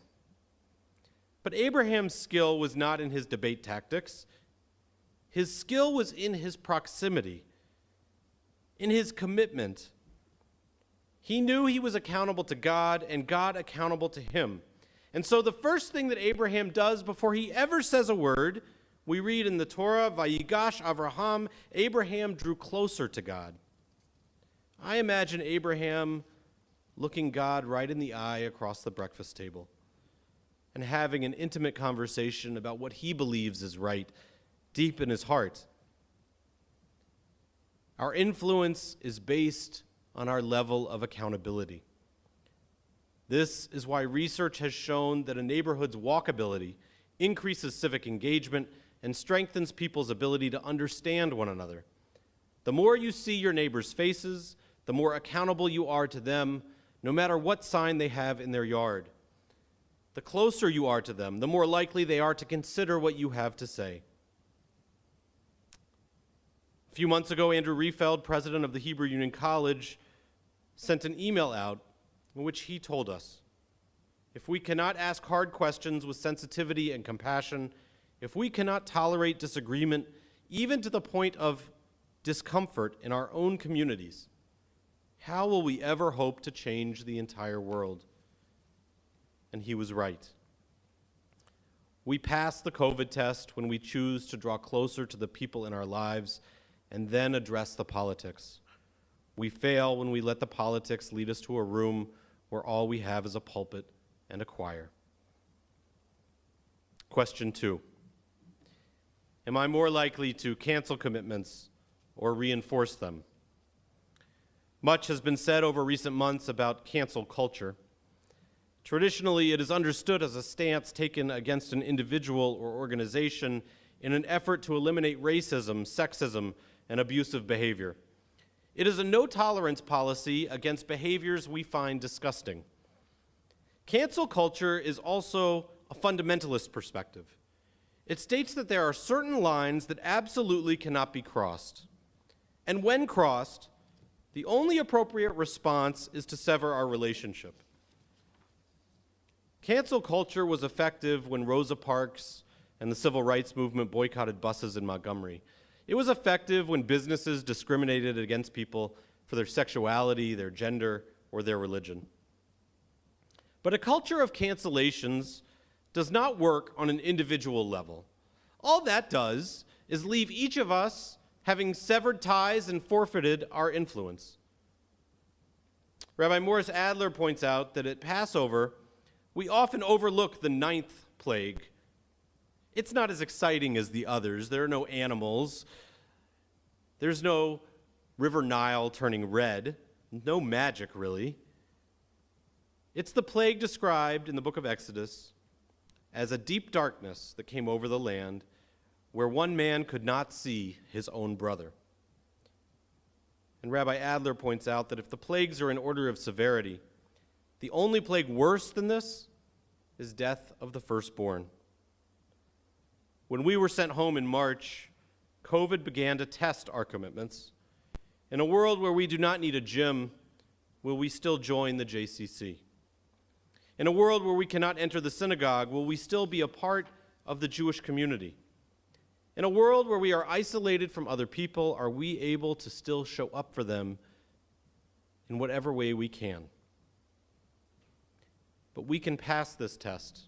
But Abraham's skill was not in his debate tactics. His skill was in his proximity, in his commitment. He knew he was accountable to God and God accountable to him. And so the first thing that Abraham does before he ever says a word, we read in the Torah, Vayigash Avraham, Abraham drew closer to God. I imagine Abraham looking God right in the eye across the breakfast table and having an intimate conversation about what he believes is right deep in his heart. Our influence is based on our level of accountability. This is why research has shown that a neighborhood's walkability increases civic engagement and strengthens people's ability to understand one another. The more you see your neighbors' faces, the more accountable you are to them, no matter what sign they have in their yard. The closer you are to them, the more likely they are to consider what you have to say. A few months ago, Andrew Riefeld, president of the Hebrew Union College, sent an email out in which he told us, if we cannot ask hard questions with sensitivity and compassion, if we cannot tolerate disagreement, even to the point of discomfort in our own communities, how will we ever hope to change the entire world? And he was right. We pass the COVID test when we choose to draw closer to the people in our lives and then address the politics. We fail when we let the politics lead us to a room where all we have is a pulpit and a choir. Question 2. Am I more likely to cancel commitments or reinforce them? Much has been said over recent months about cancel culture. Traditionally, it is understood as a stance taken against an individual or organization in an effort to eliminate racism, sexism, and abusive behavior. It is a no-tolerance policy against behaviors we find disgusting. Cancel culture is also a fundamentalist perspective. It states that there are certain lines that absolutely cannot be crossed. And when crossed, the only appropriate response is to sever our relationship. Cancel culture was effective when Rosa Parks and the civil rights movement boycotted buses in Montgomery. It was effective when businesses discriminated against people for their sexuality, their gender, or their religion. But a culture of cancellations does not work on an individual level. All that does is leave each of us having severed ties and forfeited our influence. Rabbi Morris Adler points out that at Passover, we often overlook the 9th plague. It's not as exciting as the others. There are no animals. There's no River Nile turning red. No magic, really. It's the plague described in the book of Exodus as a deep darkness that came over the land where one man could not see his own brother. And Rabbi Adler points out that if the plagues are in order of severity, the only plague worse than this is death of the firstborn. When we were sent home in March, COVID began to test our commitments. In a world where we do not need a gym, will we still join the JCC? In a world where we cannot enter the synagogue, will we still be a part of the Jewish community? In a world where we are isolated from other people, are we able to still show up for them in whatever way we can? But we can pass this test.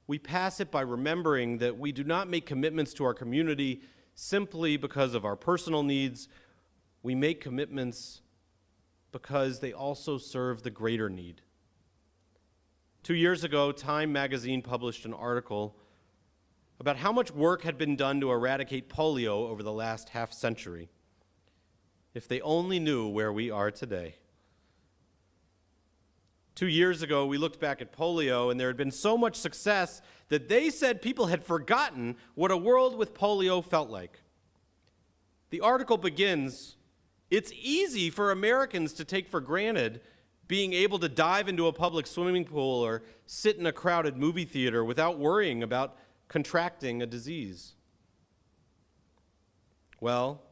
We pass it by remembering that we do not make commitments to our community simply because of our personal needs. We make commitments because they also serve the greater need. 2 years ago, Time magazine published an article about how much work had been done to eradicate polio over the last half century. If they only knew where we are today. 2 years ago, we looked back at polio, and there had been so much success that they said people had forgotten what a world with polio felt like. The article begins, "It's easy for Americans to take for granted being able to dive into a public swimming pool or sit in a crowded movie theater without worrying about contracting a disease." Well,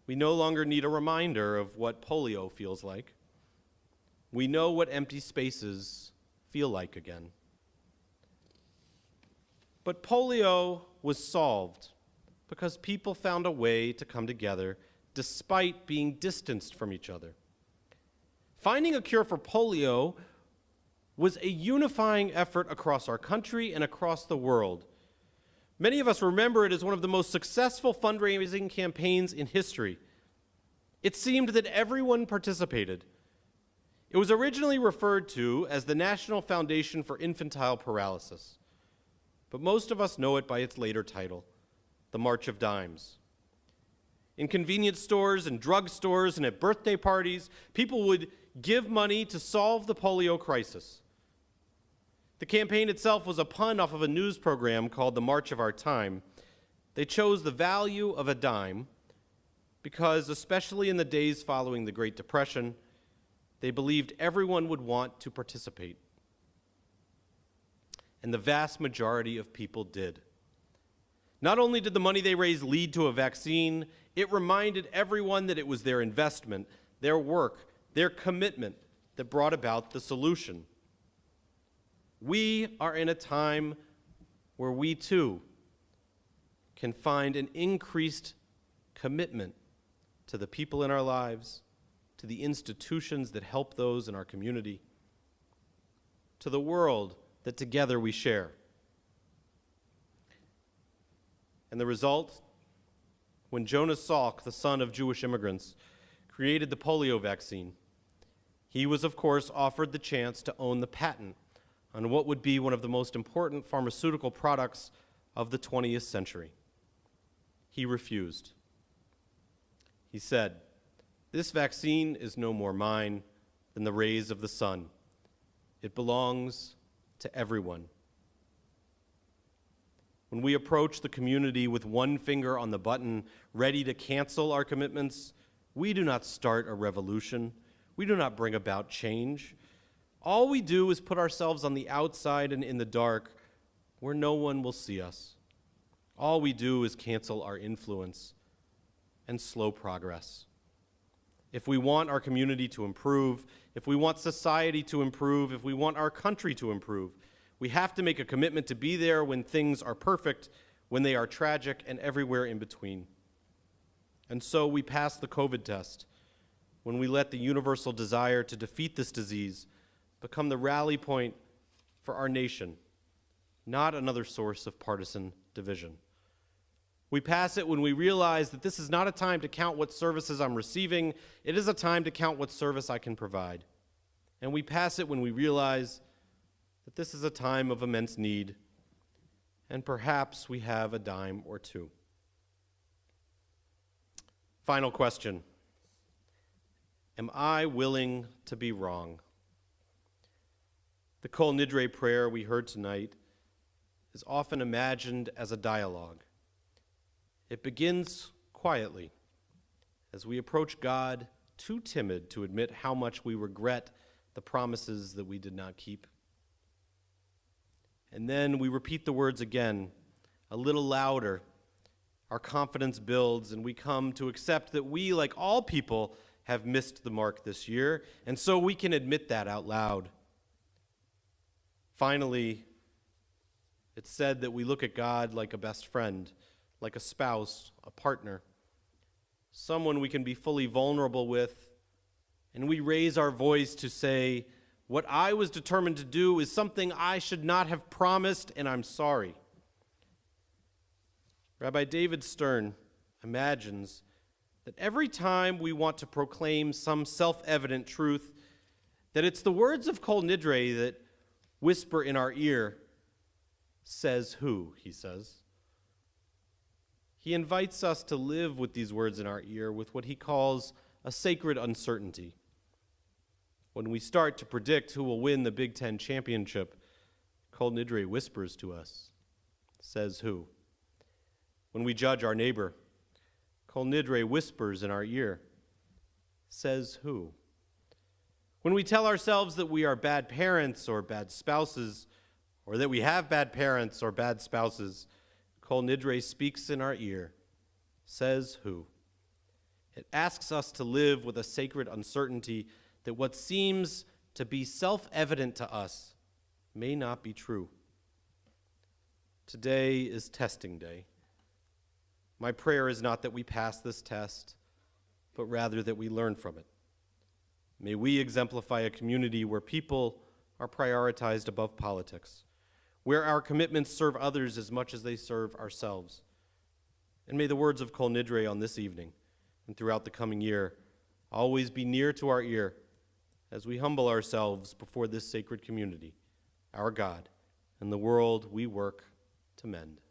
we no longer need a reminder of what polio feels like. We know what empty spaces feel like again. But polio was solved because people found a way to come together despite being distanced from each other. Finding a cure for polio was a unifying effort across our country and across the world. Many of us remember it as one of the most successful fundraising campaigns in history. It seemed that everyone participated. It was originally referred to as the National Foundation for Infantile Paralysis, but most of us know it by its later title, the March of Dimes. In convenience stores and drugstores and at birthday parties, people would give money to solve the polio crisis. The campaign itself was a pun off of a news program called The March of Our Time. They chose the value of a dime because, especially in the days following the Great Depression, they believed everyone would want to participate. And the vast majority of people did. Not only did the money they raised lead to a vaccine, it reminded everyone that it was their investment, their work, their commitment that brought about the solution. We are in a time where we too can find an increased commitment to the people in our lives, to the institutions that help those in our community, to the world that together we share. And the result, when Jonas Salk, the son of Jewish immigrants, created the polio vaccine, he was, of course, offered the chance to own the patent on what would be one of the most important pharmaceutical products of the 20th century. He refused. He said, "This vaccine is no more mine than the rays of the sun. It belongs to everyone." When we approach the community with one finger on the button, ready to cancel our commitments, we do not start a revolution. We do not bring about change. All we do is put ourselves on the outside and in the dark where no one will see us. All we do is cancel our influence and slow progress. If we want our community to improve, if we want society to improve, if we want our country to improve, we have to make a commitment to be there when things are perfect, when they are tragic, and everywhere in between. And so we pass the COVID test when we let the universal desire to defeat this disease become the rally point for our nation, not another source of partisan division. We pass it when we realize that this is not a time to count what services I'm receiving, it is a time to count what service I can provide. And we pass it when we realize that this is a time of immense need, and perhaps we have a dime or two. Final question. Am I willing to be wrong? The Kol Nidre prayer we heard tonight is often imagined as a dialogue. It begins quietly as we approach God, too timid to admit how much we regret the promises that we did not keep. And then we repeat the words again, a little louder. Our confidence builds, and we come to accept that we, like all people, have missed the mark this year, and so we can admit that out loud. Finally, it's said that we look at God like a best friend, like a spouse, a partner, someone we can be fully vulnerable with, and we raise our voice to say, what I was determined to do is something I should not have promised, and I'm sorry. Rabbi David Stern imagines that every time we want to proclaim some self-evident truth, that it's the words of Kol Nidre that whisper in our ear, "Says who," he says. he invites us to live with these words in our ear with what he calls a sacred uncertainty. When we start to predict who will win the Big Ten championship, Kol Nidre whispers to us, says who. When we judge our neighbor, Kol Nidre whispers in our ear, says who. When we tell ourselves that we are bad parents or bad spouses, or that we have bad parents or bad spouses, Kol Nidre speaks in our ear, says who. It asks us to live with a sacred uncertainty that what seems to be self-evident to us may not be true. Today is testing day. My prayer is not that we pass this test, but rather that we learn from it. May we exemplify a community where people are prioritized above politics, where our commitments serve others as much as they serve ourselves. And may the words of Kol Nidre on this evening and throughout the coming year always be near to our ear as we humble ourselves before this sacred community, our God, and the world we work to mend.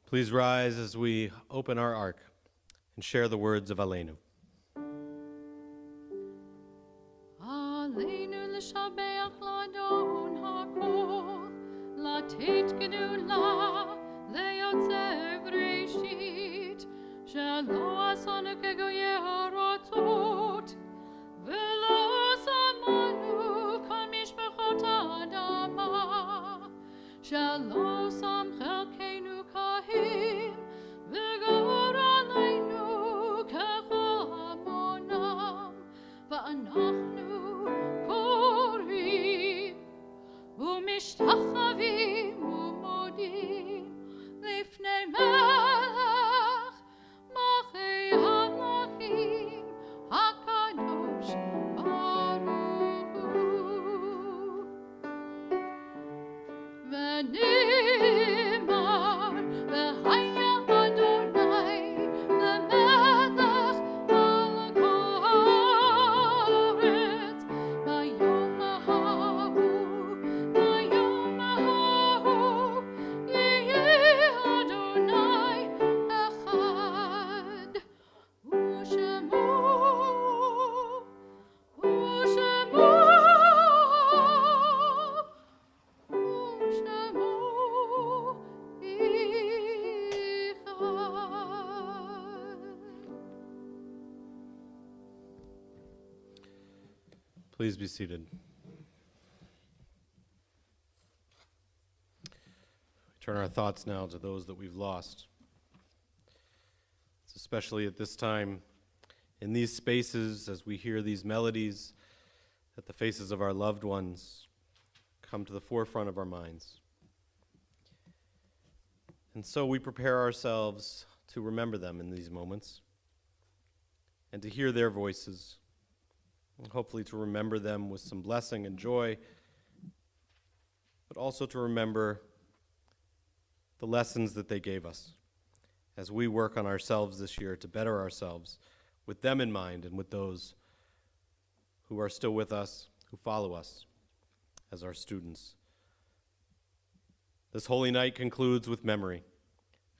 Please rise as we open our ark and share the words of Elenu. Elenu l'shabeach l'adon hakol, latet gedula, le'yotzev reshit, shelo asanu kegoye harotzot, velo samanu kol mishpachot adama, shelo sam chelkeinu kahim, v'gor aleinu kechol hamonam, v'anachnu korim, u'mishtachavim u'modim, lifnei Please be seated. Turn our thoughts now to those that we've lost. It's especially at this time, in these spaces, as we hear these melodies, that the faces of our loved ones come to the forefront of our minds. And so we prepare ourselves to remember them in these moments and to hear their voices, and hopefully to remember them with some blessing and joy, but also to remember the lessons that they gave us as we work on ourselves this year to better ourselves with them in mind and with those who are still with us, who follow us as our students. This holy night concludes with memory.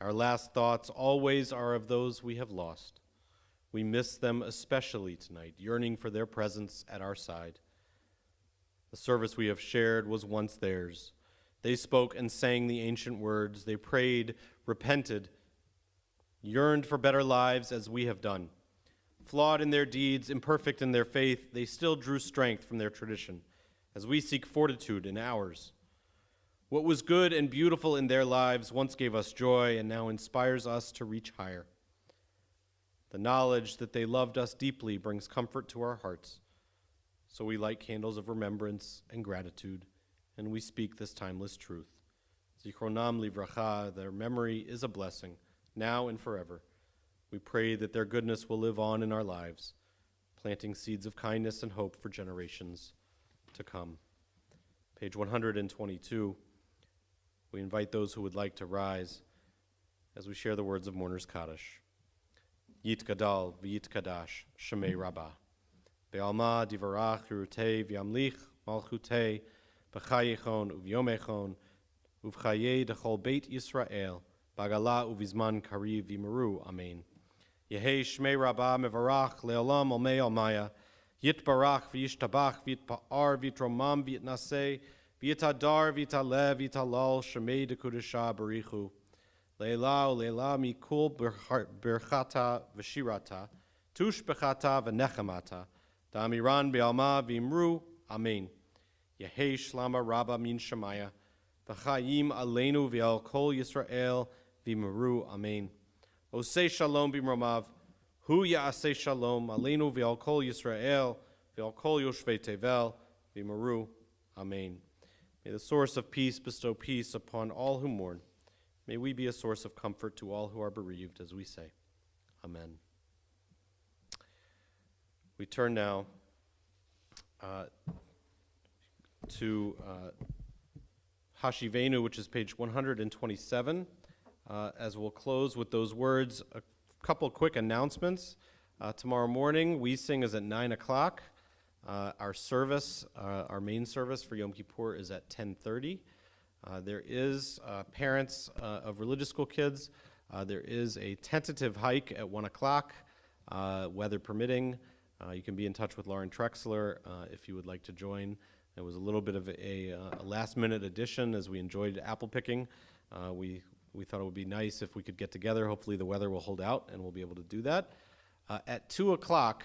Our last thoughts always are of those we have lost. We miss them especially tonight, yearning for their presence at our side. The service we have shared was once theirs. They spoke and sang the ancient words. They prayed, repented, yearned for better lives as we have done. Flawed in their deeds, imperfect in their faith, they still drew strength from their tradition as we seek fortitude in ours. What was good and beautiful in their lives once gave us joy and now inspires us to reach higher. The knowledge that they loved us deeply brings comfort to our hearts. So we light candles of remembrance and gratitude, and we speak this timeless truth. Zichronam livracha, their memory is a blessing, now and forever. We pray that their goodness will live on in our lives, planting seeds of kindness and hope for generations to come. Page 122, we invite those who would like to rise as we share the words of Mourner's Kaddish. Yit Gadal v'yit Kadash, Shemei Rabbah. Be'alma divarach yirutei v'yamlich malchutei b'chayechon uvyomechon uvchayei dechol beit Yisrael bagala uvizman kari v'meru. Amen. Yehei Shmei Rabbah mevarach le'olam olmei olmaya. Yit barach v'yishtabach v'yitpa'ar v'yitromam v'yitnaseh v'yitadar v'yitaleh v'yitalal Shemei dekudesha barichu. Leila uleila mikul berchata v'shirata tush bechata v'nechamata da'amiran be'alma v'imru. Amen. Yehei shlama rabba min shemaya v'chayim Elenu v'al kol Yisrael v'imru. Amen. Osei shalom b'mromav hu ya'aseh shalom Elenu v'al kol Yisrael v'al kol yoshvei tevel v'imru. Amen. May the source of peace bestow peace upon all who mourn. May we be a source of comfort to all who are bereaved, as we say. Amen. We turn now to Hashivenu, which is page 127, as we'll close with those words. A couple quick announcements. Tomorrow morning, we sing is at 9 o'clock. Our service, our main service for Yom Kippur is at 10:30. There is parents of religious school kids. There is a tentative hike at 1 o'clock, weather permitting. You can be in touch with Lauren Trexler if you would like to join. It was a little bit of a last-minute addition as we enjoyed apple picking. We thought it would be nice if we could get together. Hopefully the weather will hold out and we'll be able to do that. At 2 o'clock,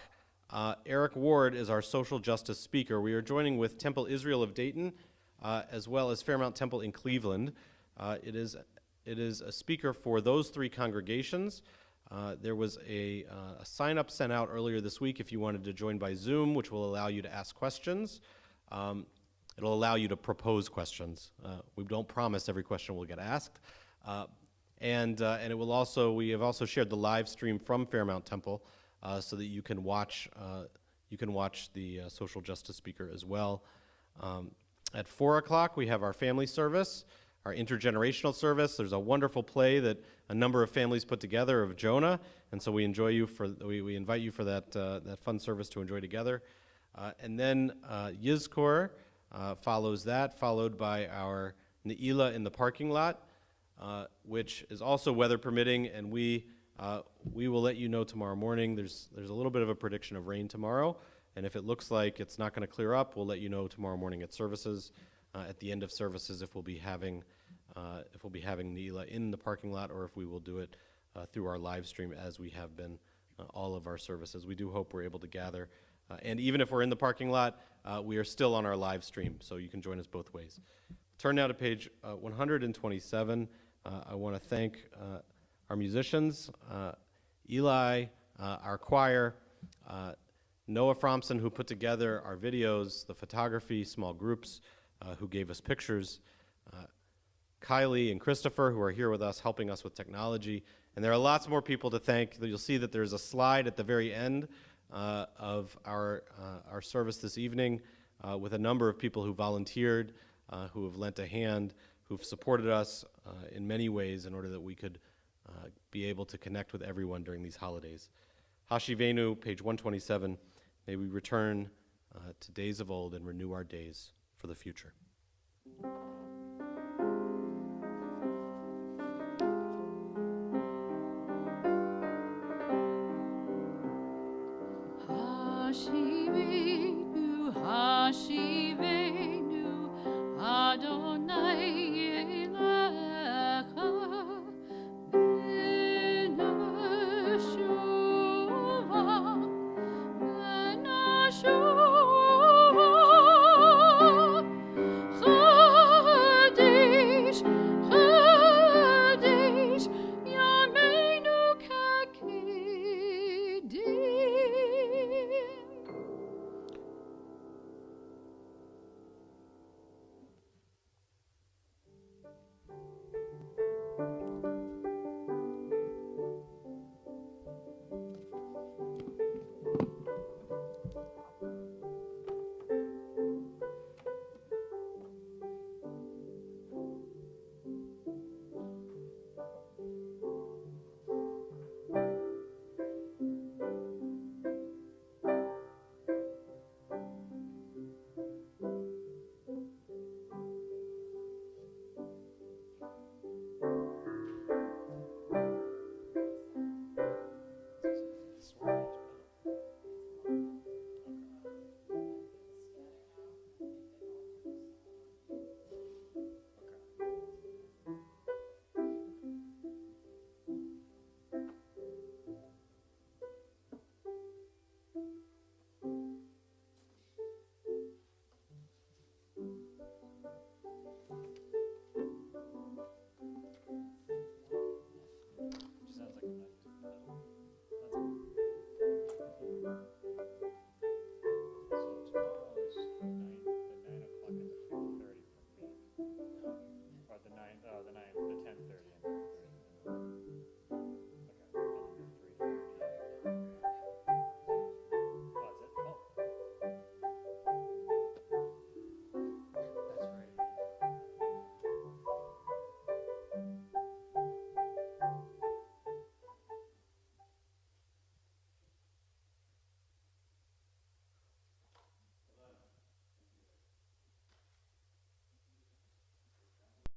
Eric Ward is our social justice speaker. We are joining with Temple Israel of Dayton, as well as Fairmount Temple in Cleveland. It is a speaker for those three congregations. There was a sign-up sent out earlier this week if you wanted to join by Zoom, which will allow you to ask questions. It'll allow you to propose questions. We don't promise every question will get asked. And it will also, we have also shared the live stream from Fairmount Temple so that you can watch the social justice speaker as well. At 4 o'clock, we have our family service, our intergenerational service. There's a wonderful play that a number of families put together of Jonah, and so we invite you for that fun service to enjoy together. And then Yizkor follows that, followed by our Ne'ilah in the parking lot, which is also weather permitting, and we will let you know tomorrow morning. There's a little bit of a prediction of rain tomorrow. And if it looks like it's not going to clear up, we'll let you know tomorrow morning at services, at the end of services, if we'll be having Ne'ilah in the parking lot, or if we will do it through our live stream as we have been all of our services. We do hope we're able to gather And even if we're in the parking lot, we are still on our live stream, so you can join us both ways. Turn now to page 127. I want to thank our musicians, Eli, our choir, Noah Fromson, who put together our videos, the photography, small groups, who gave us pictures, Kylie and Christopher, who are here with us, helping us with technology. And there are lots more people to thank. You'll see that there's a slide at the very end of our service this evening with a number of people who volunteered, who have lent a hand, who've supported us in many ways in order that we could be able to connect with everyone during these holidays. Hashivenu, page 127, may we return to days of old and renew our days for the future. Hashivenu, Hashivenu.